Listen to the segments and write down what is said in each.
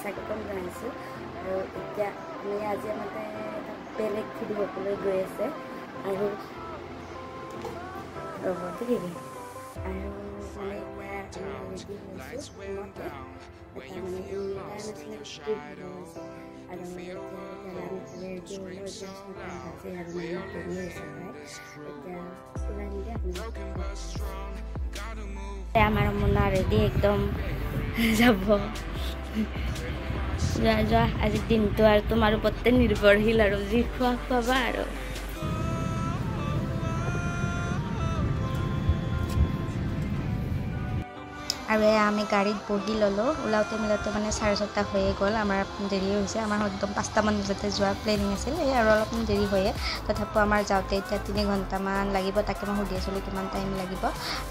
চাইকেলখন জনাইছোঁ আৰু এতিয়া আমি আজি মানে বেলেগ ভিডিঅ' হ'বলৈ গৈ আছে আৰু ৰ'ব ঠিক আৰু মানে এতিয়া আমি ৰেডি হৈছোঁ মতে এটা মানে ইণ্টাৰনেশ্যনেল ট্ৰিপ আছে আৰু এতিয়া ৰেডি হ'লোঁ এতিয়া 6টা বাজে আৰু মানে দেৰি হৈছে প্ৰায় এতিয়া ওলাই নিদিয়ে আমাৰ মুনা ৰেডি একদম যাব যোৱা আজিৰ দিনটো আৰু তোমাৰ ওপৰতে নিৰ্ভৰশীল আৰু যি খোৱাবা আৰু আমি গাড়ীত বহি ল'লোঁ ওলাওঁতে মিলাওঁতে মানে 6:30 হৈয়ে গ'ল আমাৰ দেৰি হৈছে আমাৰ একদম 5টামান বজাতে যোৱাৰ প্লেনিং আছিল এই আৰু অলপমান দেৰি হয়ে তথাপিও আমাৰ যাওঁতে এতিয়া 3 ঘণ্টামান লাগিব তাকে মই সুধি আছিলোঁ কিমান টাইম লাগিব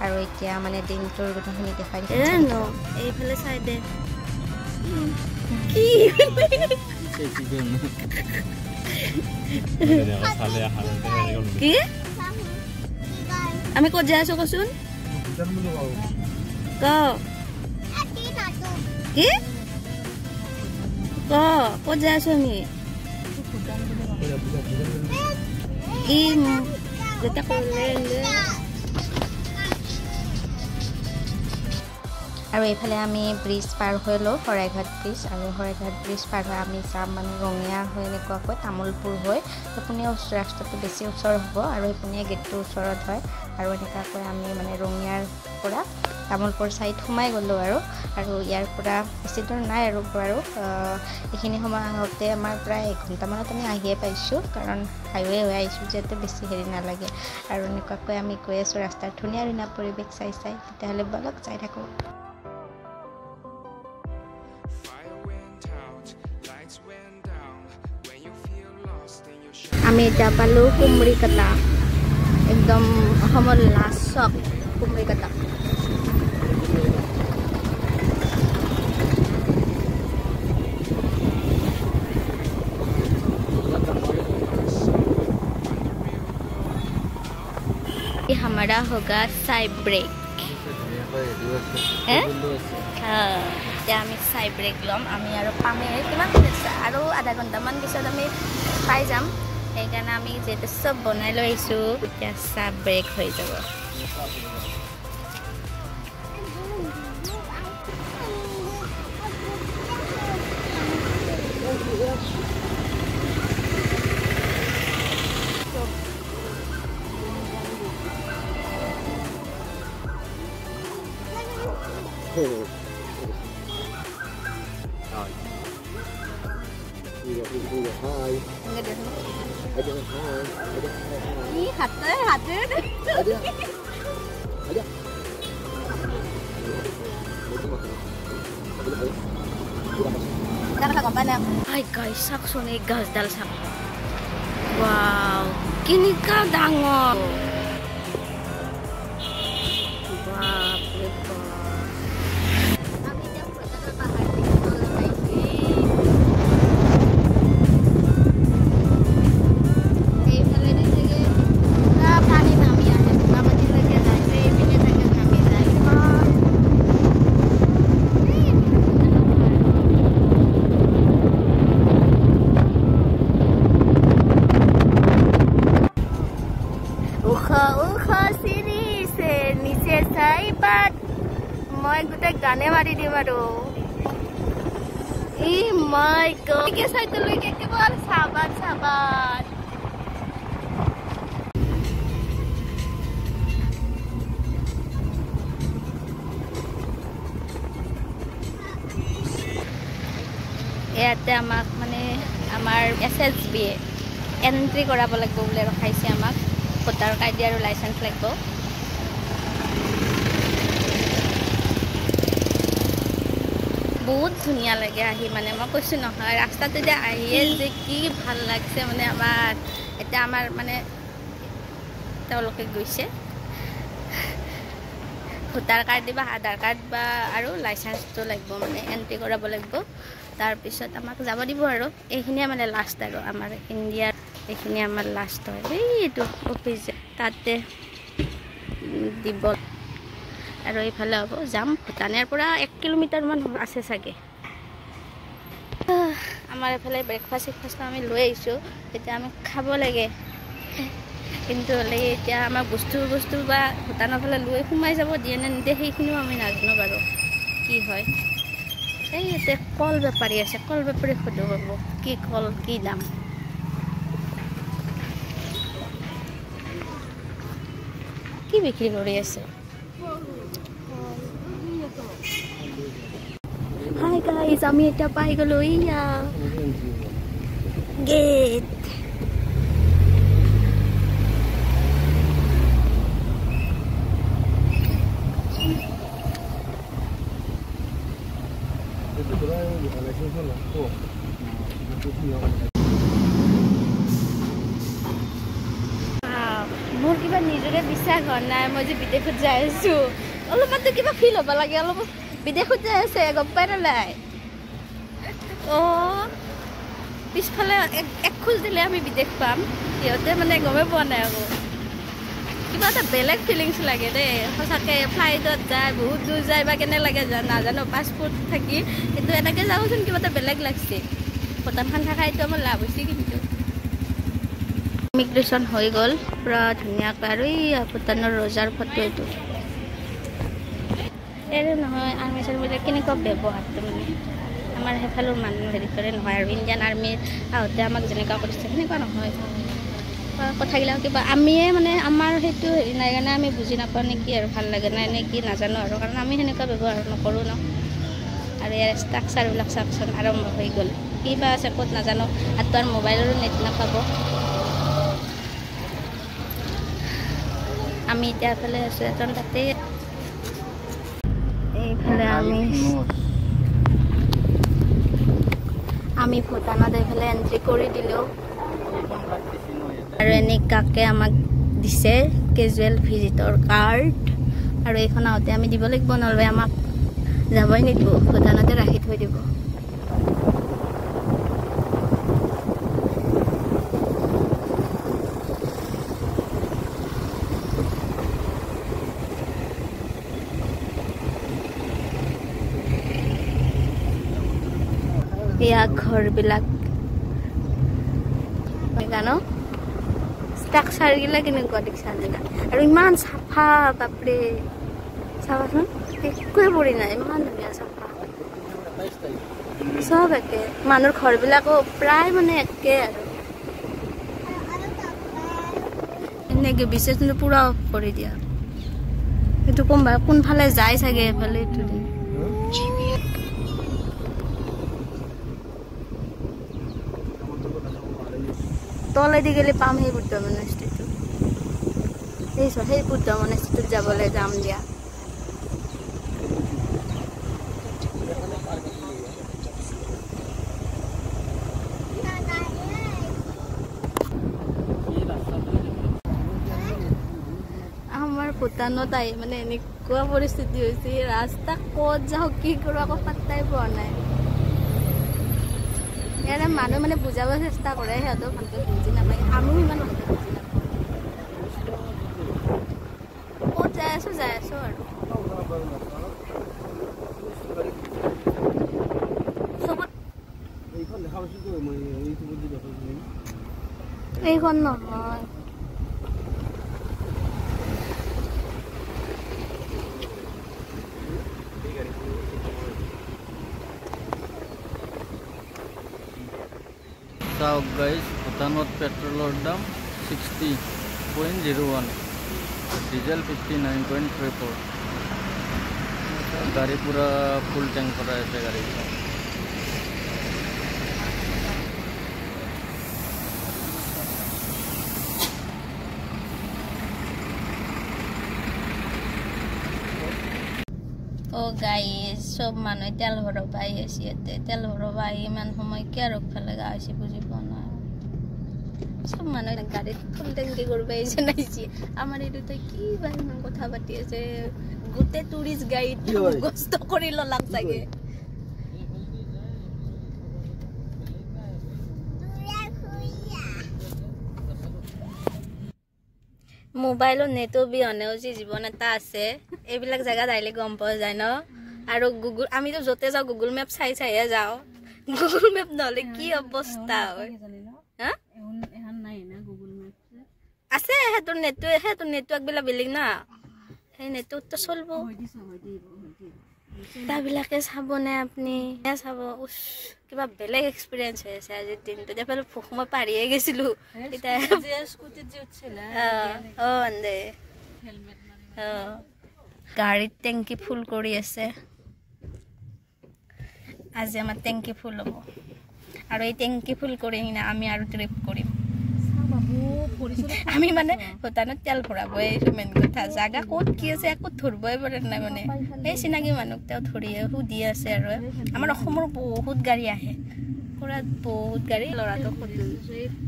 আৰু এতিয়া মানে দিনটোৰ গোটেইখিনি দেখাই দিছোঁ এইফালে চাই দে কি আমি ক'ত যাই আছোঁ কচোন কি ক'ত যাই আছোঁ আমি যেতিয়া ক'লে আৰু এইফালে আমি ব্ৰিজ পাৰ হৈ লওঁ শৰাইঘাট ব্ৰিজ আৰু শৰাইঘাট ব্ৰিজ পাৰ হৈ আমি যাম মানে ৰঙিয়া হৈ এনেকুৱাকৈ তামোলপুৰ হৈ সেইপিনে ৰাস্তাটো বেছি ওচৰ হ'ব আৰু সেইপিনে গেটটো ওচৰত হয় আৰু এনেকুৱাকৈ আমি মানে ৰঙিয়াৰ পৰা তামোলপুৰ চাইড সোমাই গ'লোঁ আৰু ইয়াৰ পৰা বেছি দূৰ নাই আৰু এইখিনি সময় আহোঁতে আমাৰ প্ৰায় 1 ঘণ্টামানত আমি আহিয়ে পাইছোঁ কাৰণ হাইৱে হৈ আহিছোঁ যিহেতু বেছি হেৰি নালাগে আৰু এনেকুৱাকৈ আমি গৈ আছোঁ ৰাস্তাৰ ধুনীয়া ধুনীয়া পৰিৱেশ চাই তেতিয়াহ'লে ব'লক চাই থাকোঁ আমি এতিয়া পালোঁ কুমৰিকাটা একদম অসমৰ লাষ্ট চক কুমৰিকাটা हमारा होगा साइड ब्रेक এতিয়া আমি সাইড ব্ৰেক ল'ম আমি আৰু পামে কিমান আৰু আধা ঘণ্টামান পিছত আমি পাই যাম সেইকাৰণে আমি যিহেতু চব বনাই লৈ আহিছোঁ এতিয়া চাহ ব্ৰেক হৈ যাব Hi. Hi. Hati. Hai guys, saksone gasdal sak. Wow, kini ka dangor. মই গোটেই গানে মাৰি দিম আৰু মাই গড কে চাইতলৈকে কেৱল চাবান ইয়াতে আমাক মানে আমাৰ SSB এন্ট্ৰি কৰাব লাগিব বুলি ৰখাইছে আমাক ভোটাৰ কাৰ্ড আৰু লাইচেন্স লাগিব বহুত ধুনীয়া লাগে আহি মানে মই কৈছোঁ নহয় ৰাস্তাটো যে আহিয়ে যে কি ভাল লাগছে মানে আমাৰ এতিয়া আমাৰ মানে তেওঁলোকে গৈছে ভোটাৰ কাৰ্ড দিবা আধাৰ কাৰ্ড বা আৰু লাইচেন্সটো লাগিব মানে এন্ট্ৰি কৰাব লাগিব তাৰপিছত আমাক যাব দিব আৰু এইখিনিয়ে মানে লাষ্ট আৰু আমাৰ ইণ্ডিয়াৰ এইখিনি আমাৰ লাষ্ট হয় এইটো অফিচ তাতে দিব আৰু এইফালে হ'ব যাম ভূটানৰ পৰা 1 কিলোমিটাৰমান আছে চাগে আমাৰ এফালে ব্ৰেকফাষ্ট আমি লৈ আহিছোঁ এতিয়া আমি খাব লাগে কিন্তু হ'লে এতিয়া আমাৰ বস্তু বা ভূটানৰ ফালে লৈ সোমাই যাব দিয়ে নে নিদিয়ে সেইখিনিও আমি নাজানো বাৰু কি হয় এই ইয়াতে কল বেপাৰী আছে কল বেপাৰী সুধো পাব কি কল কি দাম কি বিক্ৰী কৰি আছে হাই গাইজ আমি এতিয়া পাই গ'লো ইয়া গেট মোৰ কিবা নিজৰে বিশ্বাস হোৱা নাই মই যে বিদেশত যাই আছো অলপমানতো কিবা ফিল হ'ব লাগে অলপ বিদেশত যাই আছে গম পাই নাই পিছফালে এক খোজ দিলে আমি বিদেশ পাম সিহঁতে মানে গমে পোৱা নাই আকৌ কিবা এটা বেলেগ ফিলিংছ লাগে দেই সঁচাকৈ ফ্লাইটত যায় বহুত দূৰ যায় বা কেনে লাগে নাজানো পাছপোৰ্ট থাকি কিন্তু এনেকৈ যাওঁচোন কিবা এটা বেলেগ লাগছে ভূটানখন থকা এইটো আমাৰ লাভ হৈছে কিন্তু ইমিগ্ৰেশ্যন হৈ গ'ল পুৰা ধুনীয়াকৈ আৰু এই ভূটানৰ ৰজাৰ ফটো এইটো এই নহয় আৰ্মি চাৰ্মিবিলাক কেনেকুৱা ব্যৱহাৰটো মানে আমাৰ সেইফালৰ মানুহ হেৰি কৰে নহয় আৰু ইণ্ডিয়ান আৰ্মিত আহোঁতে আমাক যেনেকুৱা কৰিছে সেনেকুৱা নহয় কথাবিলাক কিবা আমিয়ে মানে আমাৰ সেইটো হেৰি নাই কাৰণে আমি বুজি নাপাওঁ নেকি আৰু ভাল লাগে নাই নে কি নাজানো আৰু কাৰণ আমি সেনেকুৱা ব্যৱহাৰ নকৰোঁ ন আৰু ইয়াৰ ষ্ট্ৰাকচাৰবিলাক চাকচোন আৰম্ভ হৈ গ'ল কিবা আছে ক'ত নাজানো আৰু তাৰ মোবাইলৰো নেট নাপাব আমি এতিয়া এফালে আছোঁ এজন তাতে এইফালে আমি ভূটানত এইফালে এণ্ট্ৰি কৰি দিলোঁ আৰু এনেকুৱাকৈ আমাক দিছে কেজুৱেল ভিজিটৰ কাৰ্ড আৰু এইখন আহোঁতে আমি দিব লাগিব নহ'লে আমাক যাবই নিদিব ভূটানতে ৰাখি থৈ দিব এয়া ঘৰবিলাক জানো ষ্ট্ৰাকচাৰবিলাক কেনেকুৱা দেখিছা আৰু ইমান চাফা বাপৰে চাবাচোন একোৱে পৰি নাই ইমান ধুনীয়া চাফা চব একে মানুহৰ ঘৰবিলাকো প্ৰায় মানে একে আৰু এনেকৈ বিশেষ পুৰা অফ কৰি দিয়া সেইটো কোনফালে যায় চাগে এইফালে এইটো তলেদি গেলে পাম সেই বুদ্ধ মনস্ট্ৰিটো সেই বুদ্ধ মনস্ট্ৰিটোত যাবলৈ যাম দিয়া আমাৰ ভূটানত আহি মানে এনেকুৱা পৰিস্থিতি হৈছে ৰাস্তা ক'ত যাওঁ কি কৰোঁ আকৌ পাত্তাই পোৱা নাই ইয়াৰে মানুহ মানে বুজাব চেষ্টা কৰে সিহঁতেও ভালকৈ বুজি নাপায় আমিও ইমান ভালকৈ বুজি নাপাওঁ ক'ত যাই আছোঁ আৰু এইখন নহয় চাওক গাইজ ভূটানত পেট্ৰলৰ দাম 60.01 ডিজেল 59.34 গাড়ী পুৰা ফুল টেংক কৰাই আছে গাড়ী গাইজ চব মানুহে তেল ভৰাব আহি আছে ইয়াতে তেল ভৰাব আহি ইমান সময় কিয় ৰখিব লগা হৈছে বুজি পোৱা নাই চব মানুহে গাড়ীত ফুল টেংকি কৰিব আহিছে নাইছে আমাৰ এইটোতে কি বা ইমান কথা পাতি আছে গোটেই টুৰিষ্ট গাড়ীত গস্ত কৰি ল'লাক চাগে মোবাইলৰ নেটৰ বিহনেও যি জীৱন এটা আছে এইবিলাক জেগাত আহিলে গম পোৱা যায় ন আৰু গুগল আমিতো য'তে যাওঁ গুগল মেপ চাইহে যাওঁ গুগল মেপ নহলে কি অৱস্থা হয় হা এখন নাই না গুগল মেপ আছে হেতু নেটৱৰ্ক বিলা বেলেগ না সেই নেটৱৰ্কটো চলব তাবিলাকে চাবনে আপুনি চাব উস কিবা বেলেগ এক্সপেৰিয়েন্স হৈছে আজি দিনটো দেখলে মই পাৰিয়ে গৈছিলো এটা স্কুটিত যে উঠছিল আন্দে হেলমেট গাড়ীত টেংকি ফুল কৰি আছে আজি আমাৰ টেংকি ফুল হ'ব আৰু এই টেংকি ফুল কৰি কিনে আমি আৰু ট্ৰিপ কৰিম আমি মানে ভূটানত তেল ভৰাব এইটো মেইন কথা জাগা ক'ত কি আছে একো ধৰিবই পৰা নাই মানে এই চিনাকি মানুহ তেওঁ ধৰিয়ে সুধি আছে আৰু আমাৰ অসমৰ বহুত গাড়ী আহে পুৰা বহুত গাড়ী ল'ৰাটো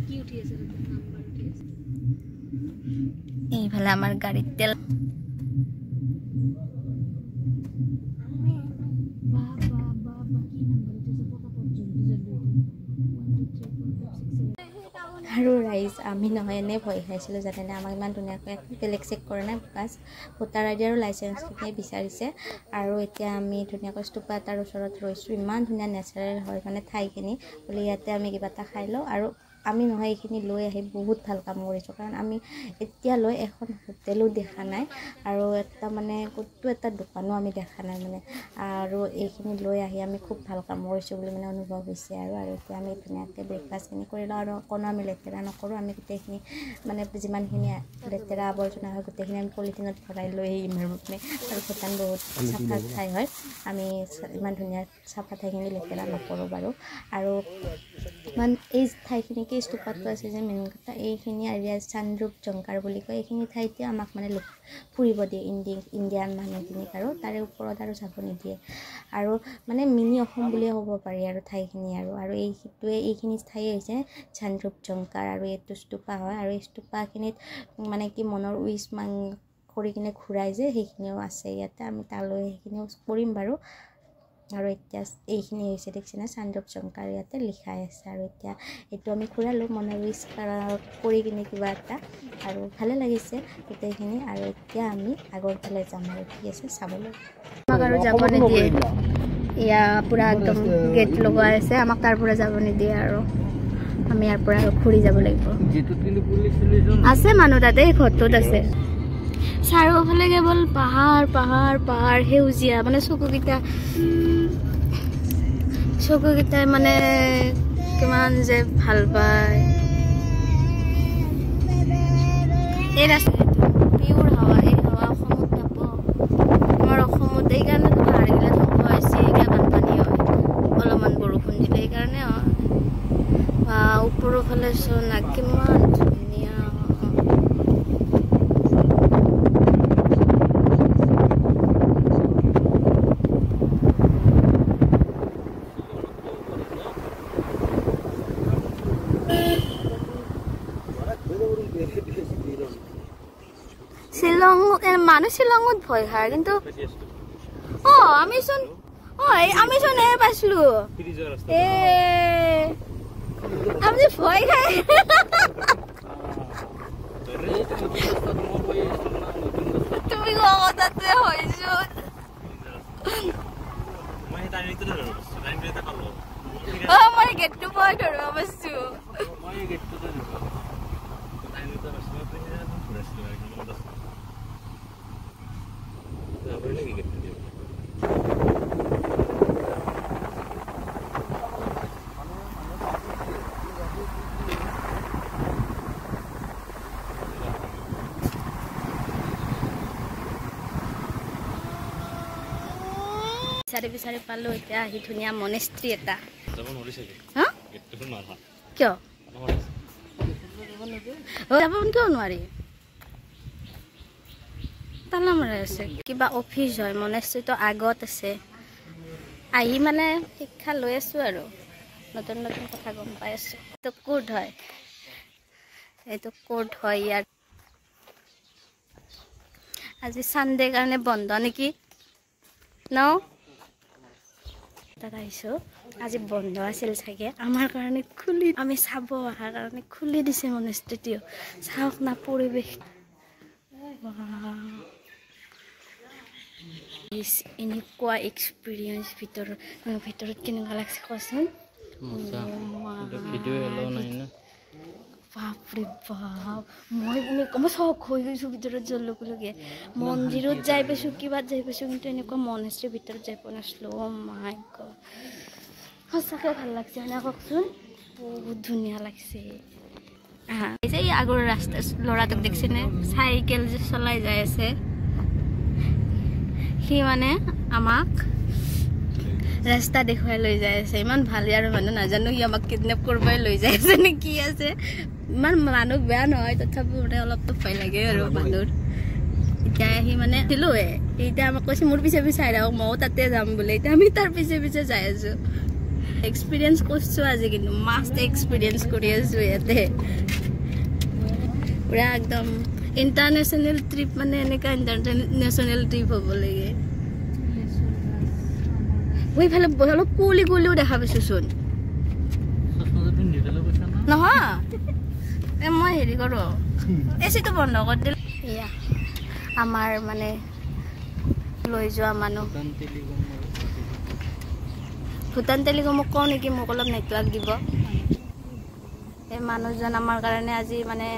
কি উঠি আছে নাম্বাৰ উঠি আছে এইফালে আমাৰ গাড়ীত তেল আৰু ৰাইজ আমি নহয় এনেই ভয় খাইছিলোঁ জানেনে আমাক ইমান ধুনীয়াকৈ বেলেগ চেক কৰা নাই বাছ ভোটাৰ আইডি আৰু লাইচেঞ্চখিনি বিচাৰিছে আৰু এতিয়া আমি ধুনীয়াকৈ স্তূপা এটাৰ ওচৰত ৰৈছোঁ ইমান ধুনীয়া নেচাৰেল হয় মানে ঠাইখিনি বুলি ইয়াতে আমি কিবা এটা খাই লওঁ আৰু আমি নহয় এইখিনি লৈ আহি বহুত ভাল কাম কৰিছোঁ কাৰণ আমি এতিয়ালৈ এখন হোটেলো দেখা নাই আৰু এটা মানে ক'তো এটা দোকানো আমি দেখা নাই মানে আৰু এইখিনি লৈ আহি আমি খুব ভাল কাম কৰিছোঁ বুলি মানে অনুভৱ হৈছে আৰু এতিয়া আমি ধুনীয়াকৈ ব্ৰেকফাষ্টখিনি কৰি লওঁ আৰু কোনো আমি লেতেৰা নকৰোঁ আমি গোটেইখিনি মানে যিমানখিনি লেতেৰা আৱৰ্জনা হয় গোটেইখিনি আমি পলিথিনত ভৰাই লৈ আহিম আৰু ভূটান বহুত চাফা ঠাই হয় আমি ইমান ধুনীয়া চাফা ঠাইখিনি লেতেৰা নকৰোঁ বাৰু আৰু ইমান এই ঠাইখিনি কি স্তূপাটো আছে যে মেইন কথা এইখিনি এৰিয়া চানৰূপ জংকাৰ বুলি কয় এইখিনি ঠাইতে আমাক মানে ফুৰিব দিয়ে ইণ্ডিয়ান মানুহখিনিক আৰু তাৰে ওপৰত আৰু যাব নিদিয়ে আৰু মানে মিনি অসম বুলিয়ে ক'ব পাৰি আৰু ঠাইখিনি আৰু এইখিনি ঠাই হৈছে চানৰূপ জংকাৰ আৰু এইটো স্তূপা হয় আৰু এই স্তূপাখিনিত মানে কি মনৰ উইচ কৰি কিনে ঘূৰাই যে সেইখিনিও আছে ইয়াতে আমি তালৈ সেইখিনিও কৰিম বাৰু আৰু এতিয়া এইখিনি হৈছে দেখিছেনে চানৰূপ জংকাৰ ইয়াতে লিখাই আছে আৰু এতিয়া এইটো আমি ঘূৰালোঁ মনৰ উইচ কৰি কিনে কিবা এটা আৰু ভালে লাগিছে গোটেইখিনি আৰু এতিয়া আমি আগৰ ফালে যাম আৰু কি আছে চাবলৈ আমাক আৰু যাব নিদিয়ে এয়া পুৰা একদম গেট লগাই আছে আমাক তাৰ পৰা যাব নিদিয়ে আৰু আমি ইয়াৰ পৰা ঘূৰি যাব লাগিব আছে মানুহ তাতে ঘৰটোত আছে চাৰিওফালে কেৱল পাহাৰ পাহাৰ পাহাৰ সেউজীয়া মানে চকুকেইটাই মানে কিমান যে ভাল পায় এই ৰাস্তা পিয়ৰ হাৱা এই হাৱা অসমত নাপাওঁ আমাৰ অসমত এইকাৰণে পাহাৰগিলা ধ্বংস হৈছে এইগিলা বানপানী হয় অলপমান বৰষুণ দিলে সেইকাৰণে হয় বা ওপৰৰ ফালে চোন কিমান ধুনীয়া মানুহ শ্বিলঙত ভয় খায় কিন্তু আমি চোন পাইছিলো আমি ভয় খাই তুমি কথাতে হয়েছো মই গেটটো ভয় ধৰিব পাইছো বিচাৰি পালো এতিয়া আহি ধুনীয়া মনেষ্ট্ৰী এটা কিয় যাব কিয় নোৱাৰি তালা মাৰি আছে কিবা অফিচ হয় মনেষ্ট্ৰীটো আগত আছে আহি মানে শিক্ষা লৈ আছো আৰু নতুন নতুন কথা গম পাই আছো এইটো কোড হয় ইয়াত আজি সানডে কাৰণে বন্ধ নেকি ন তাত আহিছো আজি বন্ধ আছিল চাগে আমাৰ কাৰণে খুলি আমি চাব অহাৰ কাৰণে খুলি দিছে মনেষ্ট্ৰীটো চাওক না পৰিৱেশ এনেকুৱা এক্সপিৰিয়েঞ্চ ভিতৰত কেনেকুৱা লাগছে কোৱাচোন মজা ভিডিও এলাও নাই না বাপৰে বাপ মই এনেকুৱা চখ হৈ গৈছোঁ ভিতৰত যোৱাৰ লগে লগে মন্দিৰত যাই পাইছোঁ কিবাত যাই পাইছোঁ কিন্তু এনেকুৱা মনেষ্ট্ৰীৰ ভিতৰত যাই পোৱা নাছিলোঁ মাই গড সঁচাকৈ ভাল লাগছে মানে কওকচোন বহুত ধুনীয়া লাগছে এই আগৰ ৰাস্তা ল'ৰাটোক দেখিছেনে চাইকেল যে চলাই যাই আছে সি মানে আমাক ৰাস্তা দেখুৱাই লৈ যাই আছে ইমান ভাল আৰু মানুহ নাজানো সি আমাক কিডনেপ কৰিবই লৈ যাই আছে নে কি আছে ইমান মানুহ বেয়া নহয় তথাপিও মানে অলপতো ভয় লাগে আৰু মানুহৰ এতিয়া সি মানে দিলোৱে এতিয়া আমাক কৈছে মোৰ পিছে পিছে আহি ময়ো তাতে যাম বুলি এতিয়া আমি তাৰ পিছে পিছে যাই আছো এক্সপিৰিয়েঞ্চ কৰিছোঁ আজি কিন্তু মাষ্ট এক্সপিৰিয়েঞ্চ কৰি আছোঁ ইয়াতে পুৰা একদম ইণ্টাৰনেশ্যনেল ট্ৰিপ মানে এনেকুৱা ইণ্টাৰনেশ্যনেল ট্ৰিপ হ'ব লাগে ওইফালে অলপ কুঁৱলী কুঁৱলীও দেখা পাইছোঁচোন নহয় মই হেৰি কৰোঁ এচিটো বন্ধ কৰি দিলোঁ এয়া আমাৰ মানে লৈ যোৱা মানুহ ভূটান টেলিকমক কওঁ নেকি মোক অলপ নেটৱৰ্ক দিব এই মানুহজন আমাৰ কাৰণে আজি মানে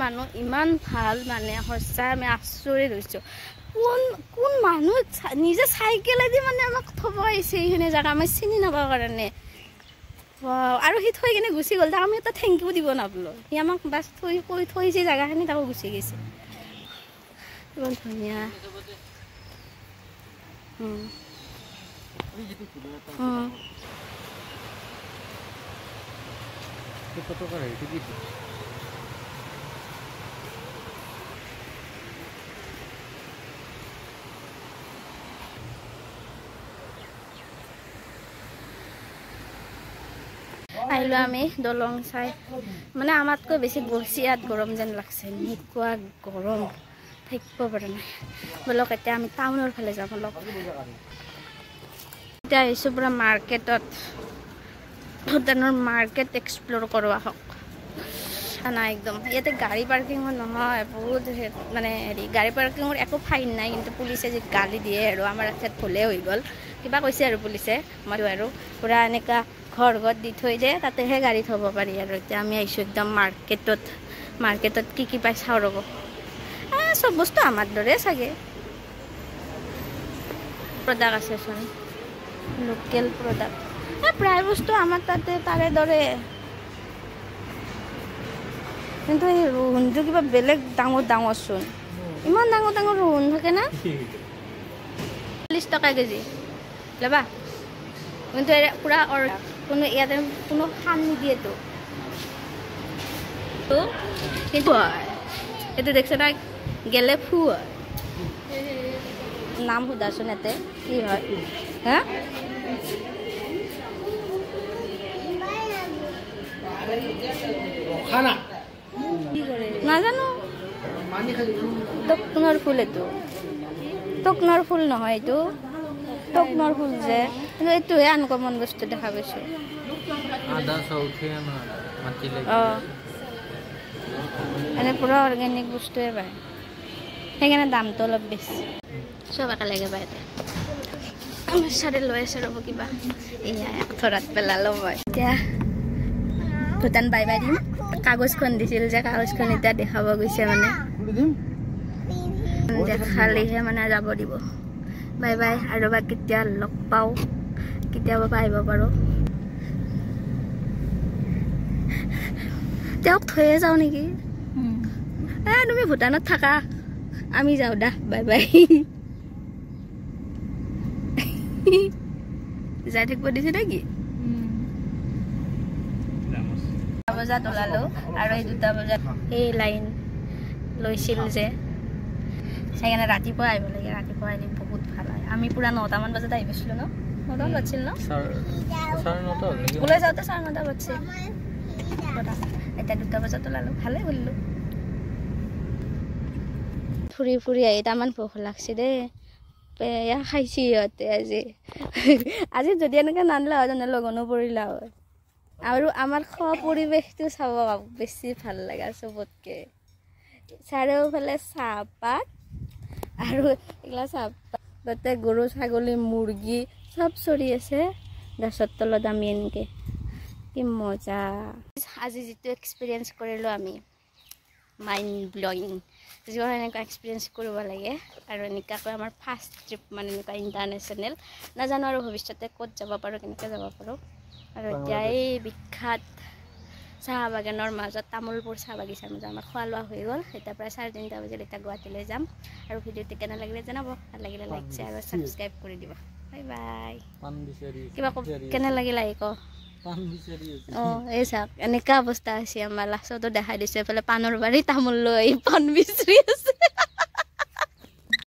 মানুহ ইমান ভাল মানে সঁচা আমি আচৰিত হৈছোঁ কোন মানুহ নিজে চাইকেলেদি মানে আমাক থব আহিছে এইখিনি জেগা আমি চিনি নাপাওঁ কাৰণে আৰু সি থৈ কিনে গুচি গ'ল তাক আমি এটা থেংক ইউ দিব নাপালোঁ সি আমাক বাছ থৈছে জেগাখিনি তাকো গুচি গৈছে ইমান ধুনীয়া আহিলোঁ আমি দলং চাই মানে আমাতকৈ বেছি বৰ্ষিয়াত গৰম যেন লাগছে এনেকুৱা গৰম থাকিব পৰা নাই বলক এতিয়া আমি টাউনৰ ফালে যাম অলপ এতিয়া আহিছোঁ পুৰা মাৰ্কেটত ভূটানৰ মাৰ্কেট এক্সপ্ল'ৰ কৰোঁ আহক নাই একদম ইয়াতে গাড়ী পাৰ্কিঙত নহয় বহুত মানে হেৰি গাড়ী পাৰ্কিঙৰ একো ফাইন নাই কিন্তু পুলিচে যে গালি দিয়ে আৰু আমাৰ ইয়াত ভুলে হৈ গ'ল কিবা কৈছে আৰু পুলিচে মইতো আৰু পুৰা এনেকুৱা ঘৰ দি থৈ দিয়ে তাতেহে গাড়ী থ'ব পাৰি আৰু এতিয়া আমি আহিছোঁ একদম মাৰ্কেটত কি পাই চাওঁ ৰ'ব চব বস্তু আমাৰ দৰে চাগে প্ৰডাক্ট আছেচোন লোকেল প্ৰডাক্ট প্ৰায় বস্তু আমাৰ তাতে তাৰে দৰে কিন্তু এই ৰোহনটো কিবা বেলেগ ডাঙৰচোন ইমান ডাঙৰ ৰোহন থাকে না 40 টকা কেজি ল'বা কিন্তু পুৰা কোনো ইয়াতে কোনো খান নিদিয়েতো কিন্তু এইটো দেখছে না গেলে ফু হয় নাম সোধাচোন ইয়াতে কি হয় হা নাজানো টকনৰ ফুল এইটো টকনৰ ফুল নহয় এইটো টকনৰ ফুল যে কিন্তু এইটোহে আনকমন বস্তু দেখা পাইছোঁ এনে পুৰা অৰ্গেনিক বস্তুৱে পায় সেইকাৰণে দামটো অলপ বেছি চব একেলগে পায় আমাৰ চাৰে লৈ আছে ৰ'ব কিবা এয়া এক থৰাত পেলালোঁ মই এতিয়া ভূটান বাই বাই দিম কাগজখন দিছিল যে কাগজখন এতিয়া দেখাব গৈছে মানে দেখালেহে মানে যাব দিব বাই বাই আৰু বা কেতিয়া লগ পাওঁ কেতিয়াবা আহিব পাৰোঁ তেওঁক থৈয়ে যাওঁ নেকি তুমি ভূটানত থাকা আমি যাওঁ দা বাই বাই যাই থাকিব দিছে নেকি 2 বজাত ওলালোঁ আৰু এই 2 বজাত এই লাইন লৈছিল যে সেইকাৰণে ৰাতিপুৱা আহিব লাগে ৰাতিপুৱা আহিলে বহুত ভাল হয় আমি পুৰা 9টামান বজাত আহি পাইছিলোঁ ন 9টামান বাজিছিল ন ওলাই যাওঁতে 9:30 বাজিছে এতিয়া 2 বজাত ওলালোঁ ভালে কৰিলোঁ ফুৰি আহি তামান ভোক লাগছে দেই এয়া খাইছি সিহঁতে আজি যদি এনেকৈ নানিলা হয় তেনে লগনো পৰিলা হয় আৰু আমাৰ খোৱা পৰিৱেশটো চাব বেছি ভাল লগা চবতকৈ চাৰিওফালে চাহপাত আৰু এইগিলা চাপ গোটেই গৰু ছাগলী মুৰ্গী চব চৰি আছে গছৰ তলত আমি এনেকৈ কি মজা আজি যিটো এক্সপিৰিয়েঞ্চ কৰিলোঁ আমি মাইণ্ড ব্লয়িং যিবোৰ এনেকুৱা এক্সপিৰিয়েঞ্চ কৰিব লাগে আৰু এনেকুৱাকৈ আমাৰ ফাৰ্ষ্ট ট্ৰিপ মানে এনেকুৱা ইণ্টাৰনেশ্যনেল নাজানো আৰু ভৱিষ্যতে ক'ত যাব পাৰোঁ কেনেকৈ যাব পাৰোঁ আৰু এতিয়া এই বিখ্যাত চাহ বাগানৰ মাজত তামোলপুৰ চাহ বাগিচাৰ মাজত আমাৰ খোৱা লোৱা হৈ গ'ল এতিয়াৰ পৰা 3:30 বজাত এতিয়া গুৱাহাটীলৈ যাম আৰু ভিডিঅ'টো কেনে লাগিলে জনাব ভাল লাগিলে লাইক শ্বেয়াৰ আৰু ছাবস্ক্ৰাইব কৰি দিব বাই বাই কিবা কেনে লাগিলে আহি কওঁ অঁ এই চাওক এনেকুৱা অৱস্থা হৈছে আমাৰ লাষ্টতো দেখাই দিছোঁ এইফালে পাণৰ বাৰী তামোল লৈ পাণ বিচাৰি আছে